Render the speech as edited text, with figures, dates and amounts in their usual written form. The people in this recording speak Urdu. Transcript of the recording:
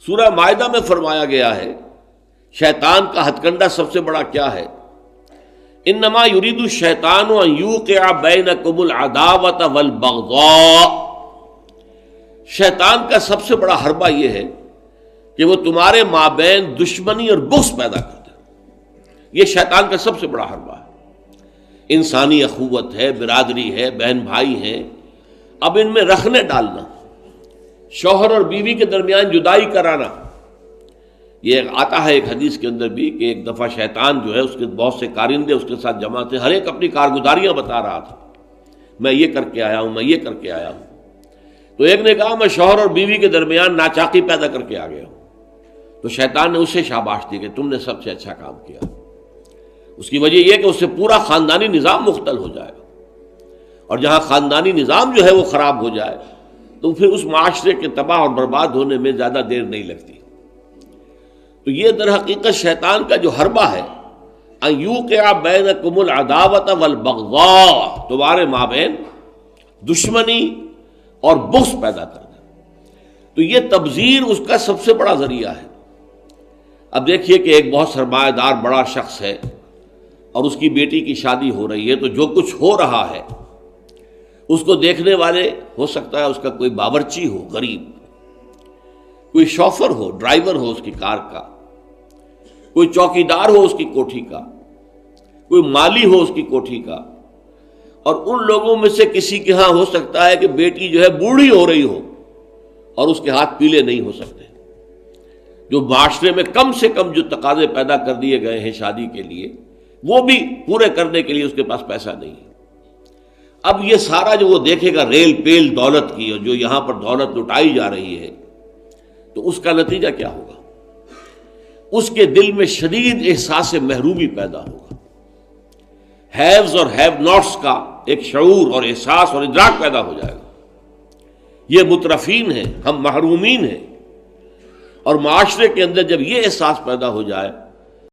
سورہ مائدہ میں فرمایا گیا ہے شیطان کا ہتھ کنڈا سب سے بڑا کیا ہے؟ انما یرید الشیطان ان یوقع بینکم العداوۃ والبغضاء، شیطان کا سب سے بڑا حربہ یہ ہے کہ وہ تمہارے مابین دشمنی اور بغض پیدا کر دے. یہ شیطان کا سب سے بڑا حربہ ہے. انسانی اخوت ہے، برادری ہے، بہن بھائی ہیں، اب ان میں رخنے ڈالنا، شوہر اور بیوی کے درمیان جدائی کرانا. یہ آتا ہے ایک حدیث کے اندر بھی کہ ایک دفعہ شیطان جو ہے اس کے بہت سے کارندے اس کے ساتھ جمع تھے، ہر ایک اپنی کارگزاریاں بتا رہا تھا، میں یہ کر کے آیا ہوں، میں یہ کر کے آیا ہوں. تو ایک نے کہا میں شوہر اور بیوی کے درمیان ناچاقی پیدا کر کے آ گیا ہوں. تو شیطان نے اسے شاباش دی کہ تم نے سب سے اچھا کام کیا. اس کی وجہ یہ کہ اس سے پورا خاندانی نظام مختل ہو جائے گا، اور جہاں خاندانی نظام جو ہے وہ خراب ہو جائے تو پھر اس معاشرے کے تباہ اور برباد ہونے میں زیادہ دیر نہیں لگتی. تو یہ در حقیقت شیطان کا جو حربہ ہے ان یوقع بینکم العداوۃ والبغضاء، تمہارے مابین دشمنی اور بغض پیدا کر دے. تو یہ تبذیر اس کا سب سے بڑا ذریعہ ہے. اب دیکھیے کہ ایک بہت سرمایہ دار بڑا شخص ہے اور اس کی بیٹی کی شادی ہو رہی ہے، تو جو کچھ ہو رہا ہے اس کو دیکھنے والے ہو سکتا ہے اس کا کوئی باورچی ہو غریب، کوئی شوفر ہو، ڈرائیور ہو اس کی کار کا، کوئی چوکیدار ہو اس کی کوٹھی کا، کوئی مالی ہو اس کی کوٹھی کا، اور ان لوگوں میں سے کسی کے ہاں ہو سکتا ہے کہ بیٹی جو ہے بوڑھی ہو رہی ہو اور اس کے ہاتھ پیلے نہیں ہو سکتے. جو معاشرے میں کم سے کم جو تقاضے پیدا کر دیے گئے ہیں شادی کے لیے وہ بھی پورے کرنے کے لیے اس کے پاس پیسہ نہیں ہے. اب یہ سارا جو وہ دیکھے گا ریل پیل دولت کی، اور جو یہاں پر دولت لٹائی جا رہی ہے، تو اس کا نتیجہ کیا ہوگا؟ اس کے دل میں شدید احساس محرومی پیدا ہوگا. ہیوز اور ہیو ناٹس کا ایک شعور اور احساس اور ادراک پیدا ہو جائے گا. یہ مترفین ہیں، ہم محرومین ہیں. اور معاشرے کے اندر جب یہ احساس پیدا ہو جائے